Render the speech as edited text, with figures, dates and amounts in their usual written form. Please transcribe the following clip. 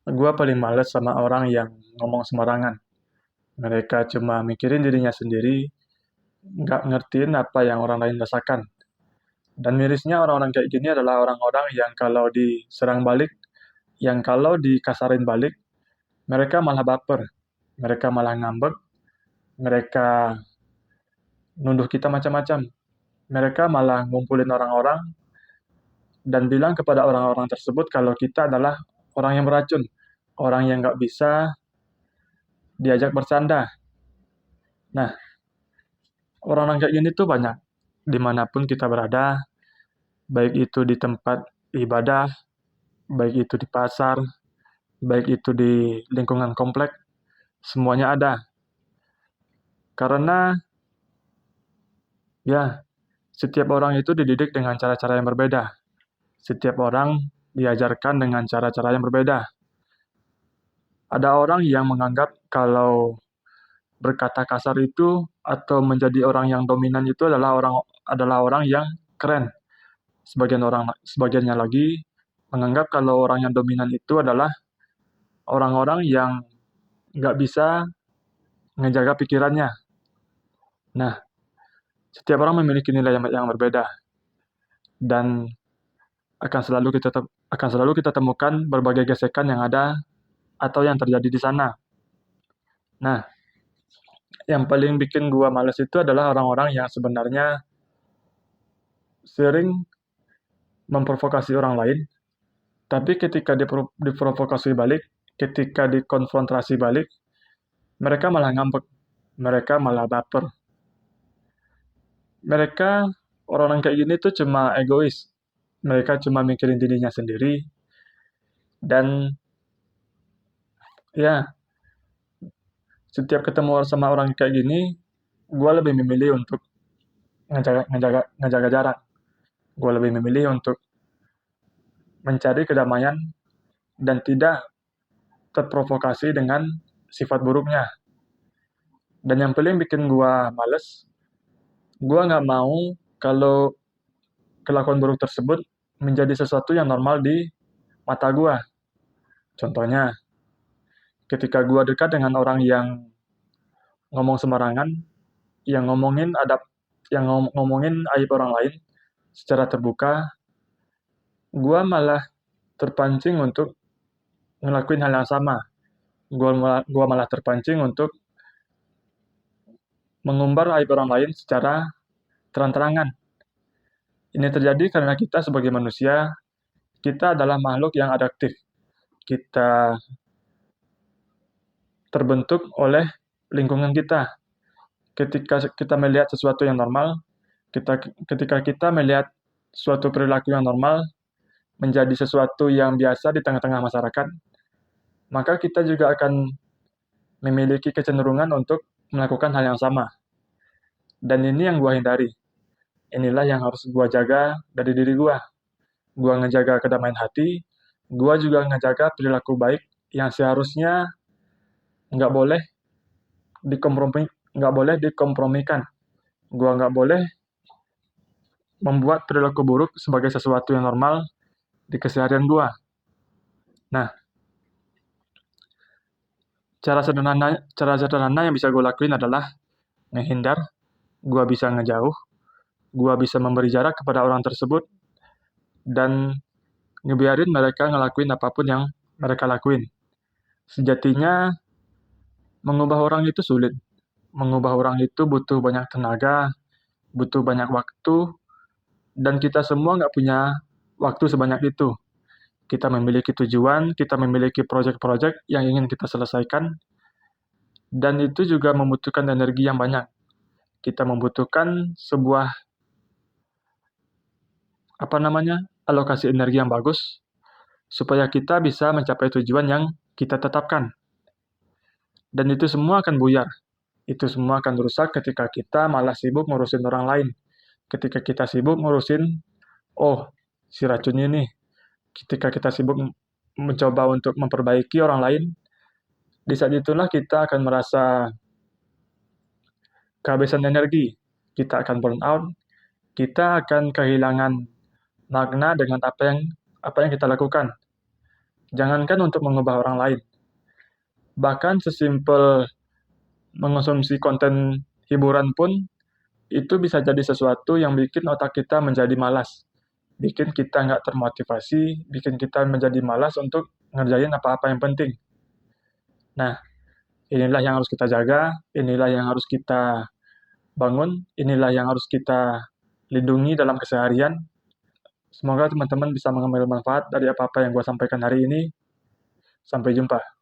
Gua paling males sama orang yang ngomong sembarangan. Mereka cuma mikirin dirinya sendiri, nggak ngertiin apa yang orang lain rasakan. Dan mirisnya orang-orang kayak gini adalah orang-orang yang kalau diserang balik, yang kalau dikasarin balik, mereka malah baper, mereka malah ngambek, mereka nuduh kita macam-macam. Mereka malah ngumpulin orang-orang dan bilang kepada orang-orang tersebut kalau kita adalah orang yang beracun, orang yang nggak bisa diajak bercanda. Nah, orang-orang kayak gini tuh banyak dimanapun kita berada, baik itu di tempat ibadah, baik itu di pasar, baik itu di lingkungan komplek, semuanya ada. Karena ya, setiap orang itu dididik dengan cara-cara yang berbeda. Setiap orang diajarkan dengan cara-cara yang berbeda. Ada orang yang menganggap kalau berkata kasar itu atau menjadi orang yang dominan itu adalah orang yang keren. Sebagiannya lagi menganggap kalau orang yang dominan itu adalah orang-orang yang nggak bisa ngejaga pikirannya. Nah, setiap orang memiliki nilai yang berbeda dan akan selalu kita temukan berbagai gesekan yang ada atau yang terjadi di sana. Nah, yang paling bikin gua males itu adalah orang-orang yang sebenarnya sering memprovokasi orang lain, tapi ketika diprovokasi balik, ketika dikonfrontasi balik, mereka malah ngambek, mereka malah baper. Mereka, orang-orang kayak gini tuh cuma egois. Mereka cuma mikirin dirinya sendiri, dan ya, setiap ketemu sama orang kayak gini, gue lebih memilih untuk ngejaga jarak. Gue lebih memilih untuk mencari kedamaian dan tidak terprovokasi dengan sifat buruknya. Dan yang paling bikin gue males, gue nggak mau kalau kelakuan buruk tersebut menjadi sesuatu yang normal di mata gue. Contohnya, ketika gue dekat dengan orang yang ngomong sembarangan, yang ngomongin aib orang lain secara terbuka, gue malah terpancing untuk ngelakuin hal yang sama. Gua malah terpancing untuk mengumbar aib orang lain secara terang-terangan. Ini terjadi karena kita sebagai manusia, kita adalah makhluk yang adaptif. Kita terbentuk oleh lingkungan kita. Ketika kita melihat sesuatu yang normal, ketika kita melihat suatu perilaku yang normal menjadi sesuatu yang biasa di tengah-tengah masyarakat, maka kita juga akan memiliki kecenderungan untuk melakukan hal yang sama. Dan ini yang gua hindari. Inilah yang harus gua jaga dari diri gua. Gua ngejaga kedamaian hati, gua juga ngejaga perilaku baik yang seharusnya nggak boleh nggak boleh dikompromikan. Gua nggak boleh membuat perilaku buruk sebagai sesuatu yang normal di keseharian gua. Nah, cara sederhana yang bisa gua lakuin adalah ngehindar, gua bisa ngejauh, gua bisa memberi jarak kepada orang tersebut, dan ngebiarin mereka ngelakuin apapun yang mereka lakuin. Sejatinya, mengubah orang itu sulit. Mengubah orang itu butuh banyak tenaga, butuh banyak waktu, dan kita semua nggak punya waktu sebanyak itu. Kita memiliki tujuan, kita memiliki proyek-proyek yang ingin kita selesaikan, dan itu juga membutuhkan energi yang banyak. Kita membutuhkan sebuah, alokasi energi yang bagus, supaya kita bisa mencapai tujuan yang kita tetapkan. Dan itu semua akan buyar. Itu semua akan rusak ketika kita malah sibuk ngurusin orang lain. Ketika kita sibuk ngurusin, oh, si racun ini. Ketika kita sibuk mencoba untuk memperbaiki orang lain, di saat itulah kita akan merasa kehabisan energi. Kita akan burn out, kita akan kehilangan makna dengan apa yang kita lakukan. Jangankan untuk mengubah orang lain, bahkan sesimpel mengonsumsi konten hiburan pun, itu bisa jadi sesuatu yang bikin otak kita menjadi malas, bikin kita nggak termotivasi, bikin kita menjadi malas untuk ngerjain apa-apa yang penting. Nah, inilah yang harus kita jaga, inilah yang harus kita bangun, inilah yang harus kita lindungi dalam keseharian. Semoga teman-teman bisa mengambil manfaat dari apa-apa yang gue sampaikan hari ini. Sampai jumpa.